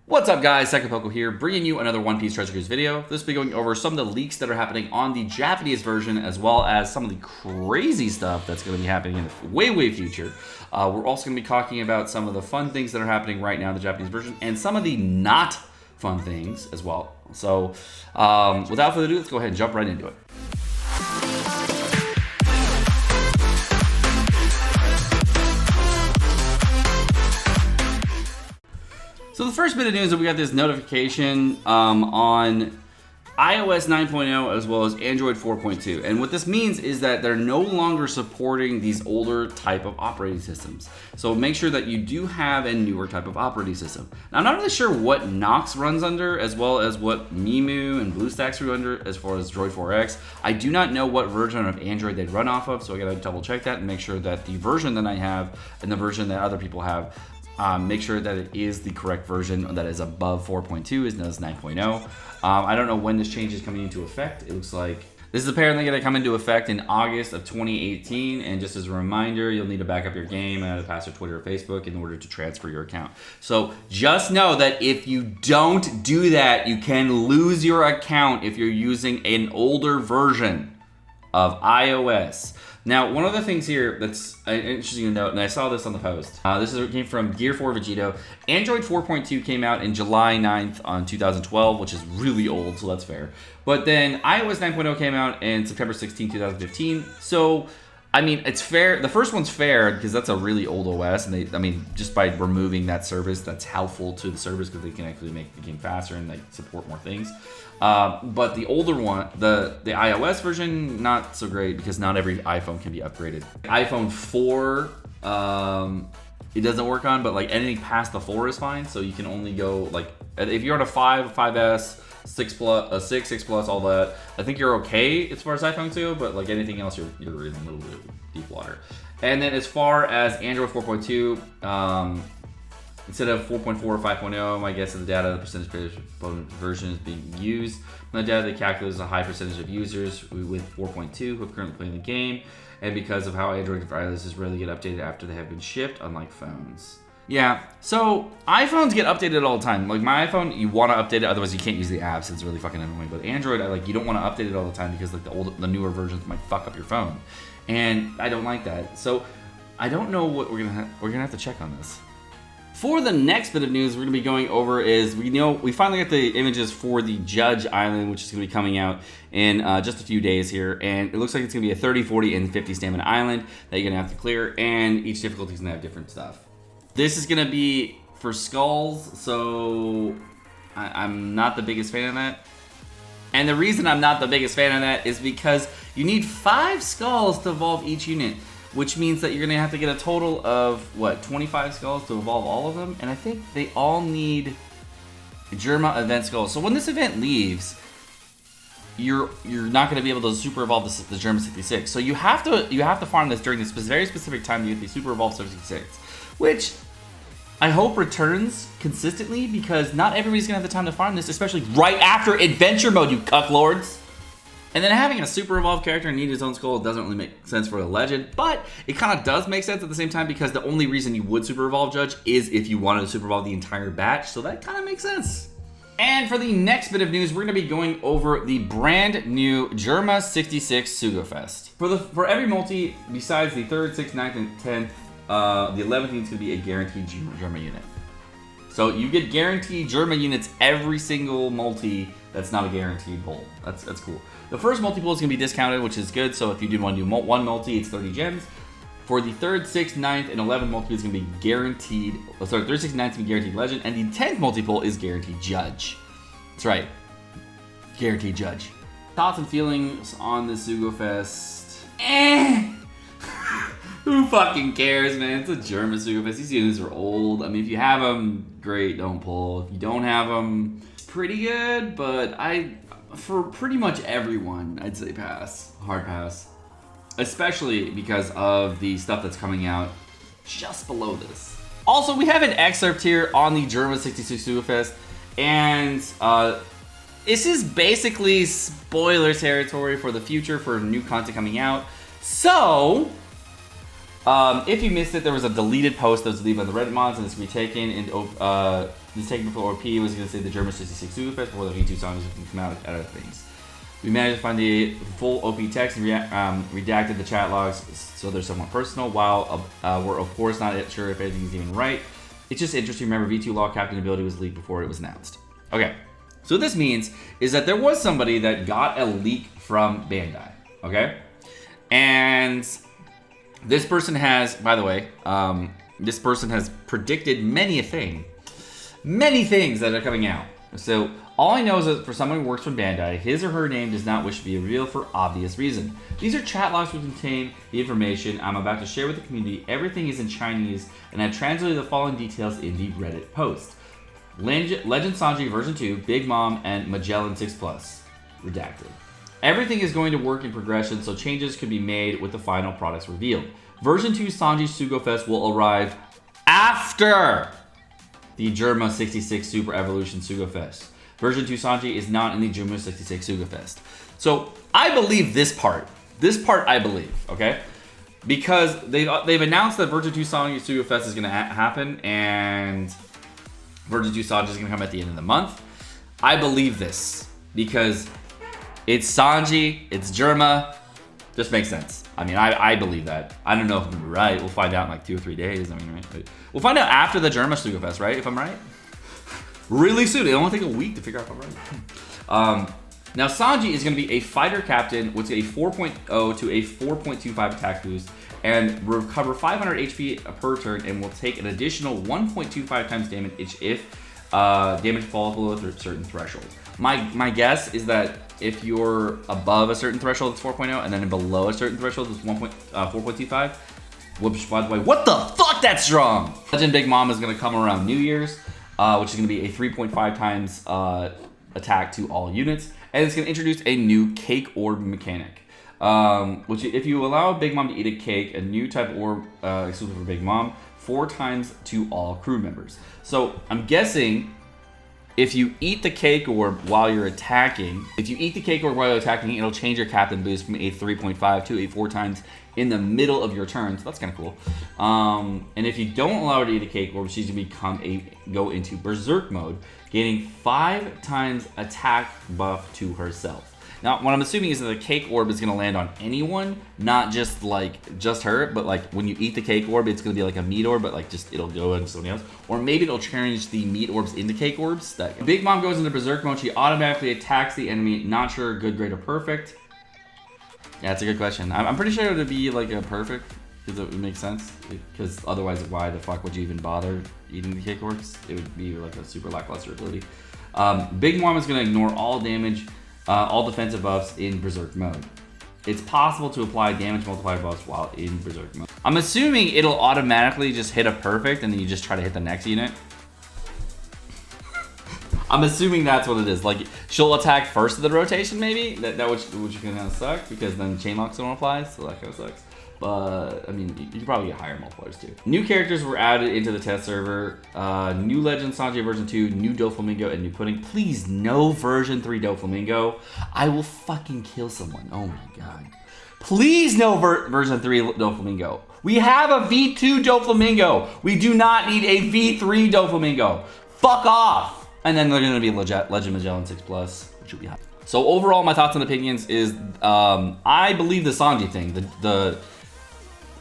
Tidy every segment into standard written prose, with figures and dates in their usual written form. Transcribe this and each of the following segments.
What's up guys, Sekapoko here, bringing you another One Piece Treasure Cruise video. This will be going over some of the leaks that are happening on the Japanese version, as well as some of the crazy stuff that's going to be happening in the way future. We're also going to be talking about some of the fun things that are happening right now in the Japanese version, and some of the not fun things as well. So, without further ado, let's go ahead and jump right into it. So the first bit of news is that we got this notification on iOS 9.0 as well as Android 4.2. And what this means is that they're no longer supporting these older type of operating systems. So make sure that you do have a newer type of operating system. Now, I'm not really sure what Nox runs under as well as what Mimu and BlueStacks run under as far as Droid 4X. I do not know what version of Android they'd run off of, so I gotta double check that and make sure that the version that I have and the version that other people have, make sure that it is the correct version that is above 4.2, is known as 9.0. I don't know when this change is coming into effect. It looks like this is apparently going to come into effect in August of 2018. And just as a reminder, you'll need to back up your game and add a password, Twitter or Facebook in order to transfer your account. So just know that if you don't do that, you can lose your account if you're using an older version of iOS. Now, one of the things here that's interesting to note, and I saw this on the post, came from Gear 4 Vegito. Android 4.2 came out in July 9th on 2012, which is really old, so that's fair. But then iOS 9.0 came out in September 16, 2015. So, I mean, it's fair. The first one's fair because that's a really old OS, and just by removing that service, that's helpful to the service because they can actually make the game faster and they support more things. But the older one, the iOS version, not so great because not every iPhone can be upgraded. iPhone 4, it doesn't work on, but like anything past the 4 is fine. So you can only go like if you're on a 5, 5S, 6 Plus, 6 Plus, all that. I think you're okay as far as iPhones go, but like anything else, you're in a little bit of deep water. And then as far as Android 4.2, instead of 4.4 or 5.0, my guess is the data, the percentage version is being used. The data they calculate is a high percentage of users with 4.2 who are currently playing the game, and because of how Android devices rarely get updated after they have been shipped, unlike phones. Yeah, so iPhones get updated all the time. Like my iPhone, you want to update it, otherwise you can't use the apps. It's really fucking annoying. But Android, you don't want to update it all the time because like the newer versions might fuck up your phone, and I don't like that. So I don't know what we're gonna have to check on this. For the next bit of news we're going to be going over is, we finally got the images for the Judge Island, which is going to be coming out in just a few days here. And it looks like it's going to be a 30, 40, and 50 stamina island that you're going to have to clear. And each difficulty is going to have different stuff. This is going to be for skulls, so I'm not the biggest fan of that. And the reason I'm not the biggest fan of that is because you need 5 skulls to evolve each unit, which means that you're going to have to get a total of, 25 skulls to evolve all of them? And I think they all need Germa event skulls. So when this event leaves, you're not going to be able to super evolve the Germa 66. So you have to farm this during this very specific time to get the super evolved 66, which I hope returns consistently because not everybody's going to have the time to farm this, especially right after adventure mode, you cucklords. And then having a super evolved character need his own skull doesn't really make sense for a legend, but it kind of does make sense at the same time because the only reason you would super evolve Judge is if you wanted to super evolve the entire batch, so that kind of makes sense. And for the next bit of news, we're going to be going over the brand new Germa 66 Sugofest. For every multi, besides the 3rd, 6th, 9th, and 10th, the 11th is going to be a guaranteed Germa unit. So you get guaranteed Germa units every single multi that's not a guaranteed pull. That's cool. The first multi-pull is going to be discounted, which is good. So if you did want to do one multi, it's 30 gems. For the 3rd, 6th, 9th, and 11th multi, it's going to be guaranteed. 3rd, 6th, 9th is going to be guaranteed legend. And the 10th multi-pull is guaranteed Judge. That's right. Guaranteed Judge. Thoughts and feelings on the Sugofest? Who fucking cares, man? It's a Germa Sugofest. These units are old. I mean, if you have them, great, don't pull. If you don't have them, it's pretty good, but for pretty much everyone, I'd say pass. Hard pass. Especially because of the stuff that's coming out just below this. Also, we have an excerpt here on the Germa 66 Sugofest, and this is basically spoiler territory for the future for new content coming out. So, If you missed it, there was a deleted post that was deleted by the Reddit mods, and it's retaken. And this taken before OP was going to say the Germa 66 Sugofest before the V2 songs can come out and other things. We managed to find the full OP text and redacted the chat logs, so they're somewhat personal. While we're of course not sure if anything is even right, it's just interesting. Remember, V2 log captain ability was leaked before it was announced. Okay, so what this means is that there was somebody that got a leak from Bandai. Okay, and this person has, by the way, this person has predicted many things that are coming out. So all I know is that for someone who works for Bandai, his or her name does not wish to be revealed for obvious reason. These are chat logs which contain the information I'm about to share with the community. Everything is in Chinese, and I've translated the following details in the Reddit post. Legend Sanji version 2, Big Mom, and Magellan 6 Plus. Redacted. Everything is going to work in progression, so changes could be made with the final products revealed. Version 2 Sanji Sugofest will arrive after the Germa 66 Super Evolution Sugofest. Version 2 Sanji is not in the Germa 66 Sugofest. So I believe this part. This part I believe, okay? Because they've announced that Version 2 Sanji Sugofest is going to happen, and Version 2 Sanji is going to come at the end of the month. I believe this because it's Sanji, it's Germa. Just makes sense. I mean, I believe that. I don't know if I'm right. We'll find out in like 2 or 3 days. I mean, right? We'll find out after the Germa Sugofest, right? If I'm right. Really soon. It'll only take a week to figure out if I'm right. Now, Sanji is going to be a fighter captain with a 4.0 to a 4.25 attack boost and recover 500 HP per turn and will take an additional 1.25 times damage if damage falls below a certain threshold. My guess is that if you're above a certain threshold, it's 4.0, and then below a certain threshold, it's 4.25. Which, by the way, what the fuck? That's strong. Legend Big Mom is going to come around New Year's, which is going to be a 3.5 times attack to all units, and it's going to introduce a new cake orb mechanic. Which, if you allow Big Mom to eat a cake, a new type of orb exclusive for Big Mom, 4 times to all crew members. So I'm guessing if you eat the cake orb while you're attacking, it'll change your captain boost from a 3.5 to a 4 times in the middle of your turn. So that's kind of cool. And if you don't allow her to eat a cake orb, she's gonna go into berserk mode, gaining 5 times attack buff to herself. Now, what I'm assuming is that the cake orb is going to land on anyone, not just her, but like when you eat the cake orb, it's going to be like a meat orb, but like just it'll go into something else. Or maybe it'll change the meat orbs into cake orbs. That Big Mom goes into berserk mode, she automatically attacks the enemy. Not sure, good, great, or perfect. Yeah, that's a good question. I'm pretty sure it would be like a perfect, because it would make sense. Because otherwise, why the fuck would you even bother eating the cake orbs? It would be like a super lackluster ability. Big Mom is going to ignore all damage. All defensive buffs in berserk mode. It's possible to apply damage multiplier buffs while in berserk mode. I'm assuming it'll automatically just hit a perfect and then you just try to hit the next unit. I'm assuming that's what it is. Like, she'll attack first of the rotation, maybe? That which can kind of suck, because then chain locks don't apply, so that kind of sucks. But, I mean, you can probably get higher multipliers too. New characters were added into the test server. New Legend Sanji version 2, new Doflamingo, and new Pudding. Please, no version 3 Doflamingo. I will fucking kill someone. Oh my god. Please, no version 3 Doflamingo. We have a V2 Doflamingo. We do not need a V3 Doflamingo. Fuck off. And then they're going to be Legend Magellan 6 Plus, which will be high. So overall, my thoughts and opinions is, I believe the Sanji thing.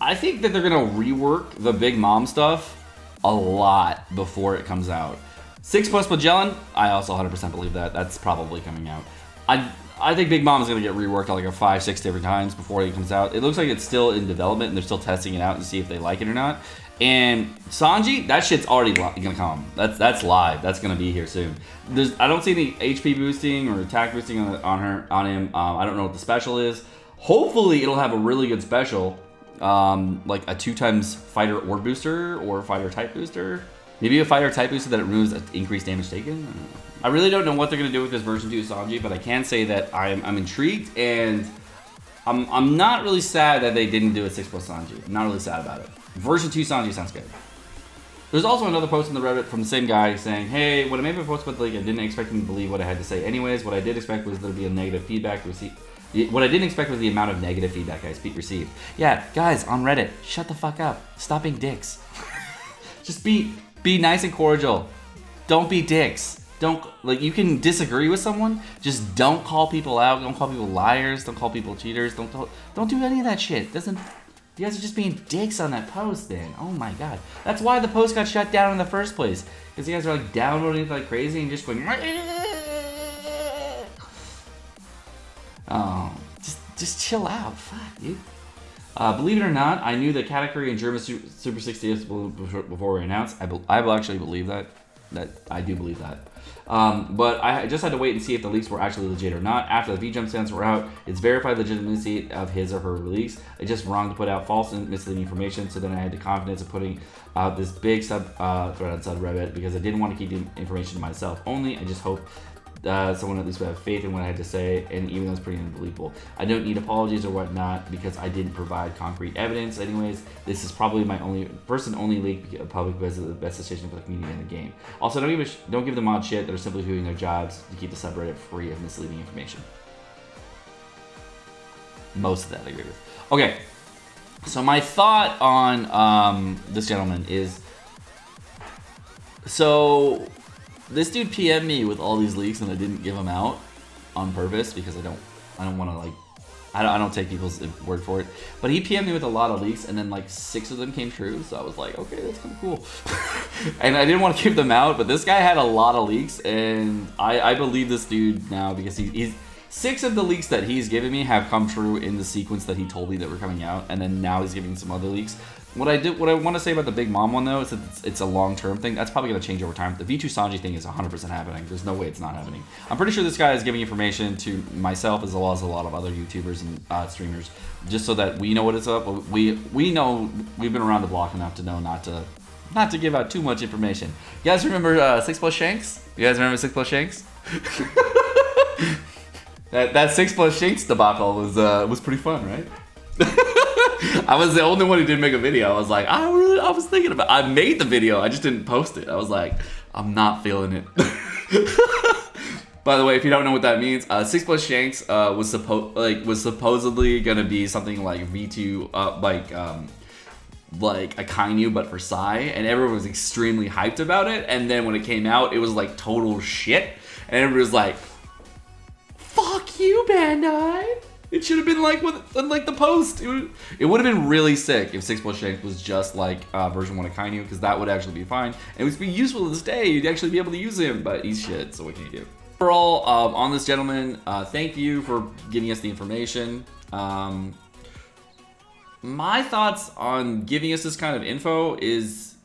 I think that they're gonna rework the Big Mom stuff a lot before it comes out. 6 Plus Magellan, I also 100% believe that. That's probably coming out. I think Big Mom is gonna get reworked like 5-6 different times before it comes out. It looks like it's still in development and they're still testing it out to see if they like it or not. And Sanji, that shit's already gonna come. That's live. That's gonna be here soon. I don't see any HP boosting or attack boosting on him. I don't know what the special is. Hopefully, it'll have a really good special. Like a 2 times fighter orb booster or fighter type booster. Maybe a fighter type booster that it removes increased damage taken. I really don't know what they're gonna do with this version 2 of Sanji, but I can say that I'm intrigued, and I'm not really sad that they didn't do a 6 Plus Sanji. I'm not really sad about it. Version 2 Sanji sounds good. There's also another post on the Reddit from the same guy saying, hey, when I made my post about the league, I didn't expect him to believe what I had to say anyways. What I did expect was there to be a negative feedback What I didn't expect was the amount of negative feedback I received. Yeah, guys on Reddit, shut the fuck up. Stop being dicks. Just be nice and cordial. Don't be dicks. Don't, like, you can disagree with someone. Just don't call people out. Don't call people liars. Don't call people cheaters. Don't do any of that shit. Doesn't. You guys are just being dicks on that post, then. Oh my god. That's why the post got shut down in the first place. Because you guys are like downloading it like crazy and just going. Oh, just chill out. Fuck, dude. Believe it or not, I knew the category in Germa Super 60th before we announced. I will actually believe that. I do believe that. But I just had to wait and see if the leaks were actually legit or not. After the V-Jump stands were out, it's verified legitimacy of his or her release. It's just wrong to put out false and misleading information, so then I had the confidence of putting out this big thread on subreddit because I didn't want to keep the information to myself only. I just hope someone at least would have faith in what I had to say, and even though it's pretty unbelievable. I don't need apologies or whatnot because I didn't provide concrete evidence. Anyways, this is probably my only leak public because of the best decision for the community in the game. Also, don't give the mod shit. They're simply doing their jobs to keep the subreddit free of misleading information. Most of that I agree with. Okay, so my thought on this gentleman is, so this dude PM'd me with all these leaks and I didn't give them out on purpose because I don't want to, like, I don't take people's word for it. But he PM'd me with a lot of leaks and then like 6 of them came true. So I was like, okay, that's kind of cool. And I didn't want to give them out, but this guy had a lot of leaks and I believe this dude now because he's 6 of the leaks that he's given me have come true in the sequence that he told me that were coming out, and then now he's giving some other leaks. What I want to say about the Big Mom one though is that it's a long-term thing. That's probably going to change over time. The V2 Sanji thing is 100% happening. There's no way it's not happening. I'm pretty sure this guy is giving information to myself as well as a lot of other YouTubers and streamers, just so that we know what it's up. We know, we've been around the block enough to know not to give out too much information. You guys remember 6 Plus Shanks? You guys remember 6 Plus Shanks? That 6 Plus Shanks debacle was pretty fun, right? I was the only one who didn't make a video. I was like, I was thinking about. I made the video. I just didn't post it. I was like, I'm not feeling it. By the way, if you don't know what that means, 6 Plus Shanks was supposedly gonna be something like V2, like a Kainu but for Psy, and everyone was extremely hyped about it. And then when it came out, it was like total shit, and everybody was like, "Fuck you, Bandai." It should have been like the post. It would have been really sick if 6 Plus Shanks was just like version 1 of Kainu, because that would actually be fine. And it would be useful to this day. You'd actually be able to use him, but he's shit, so what can you do? Overall, on this gentleman, thank you for giving us the information. My thoughts on giving us this kind of info is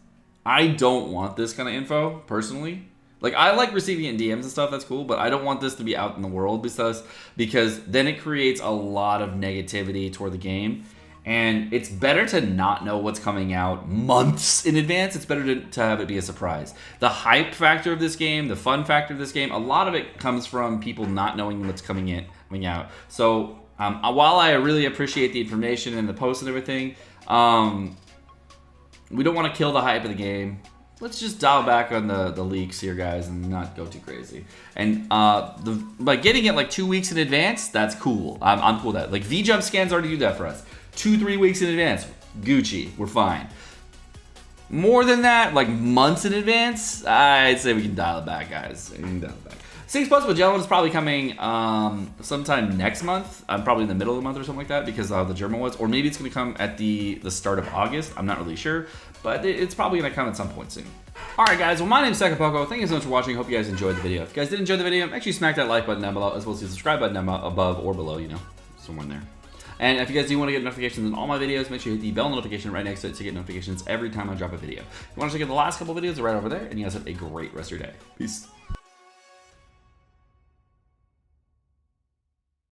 I don't want this kind of info, personally. Like, I like receiving it in DMs and stuff, that's cool, but I don't want this to be out in the world because then it creates a lot of negativity toward the game. And it's better to not know what's coming out months in advance. It's better to have it be a surprise. The hype factor of this game, the fun factor of this game, a lot of it comes from people not knowing what's coming out. So while I really appreciate the information and the posts and everything, we don't want to kill the hype of the game. Let's just dial back on the leaks here, guys, and not go too crazy. And like getting it like 2 weeks in advance, that's cool. I'm cool with that. Like V-Jump scans already do that for us. 2-3 weeks in advance, Gucci, we're fine. More than that, like months in advance, I'd say we can dial it back, guys. We can dial it back. 6 Plus Magellan is probably coming sometime next month. Probably in the middle of the month or something like that, because the Germa was. Or maybe it's going to come at the start of August. I'm not really sure. But it's probably going to come at some point soon. Alright guys, well my name's Sekapoko. Thank you so much for watching. Hope you guys enjoyed the video. If you guys did enjoy the video, make sure you smack that like button down below, as well as the subscribe button down above or below, you know, somewhere in there. And if you guys do want to get notifications on all my videos, make sure you hit the bell notification right next to it to get notifications every time I drop a video. If you want to check out the last couple videos, they're right over there. And you guys have a great rest of your day. Peace.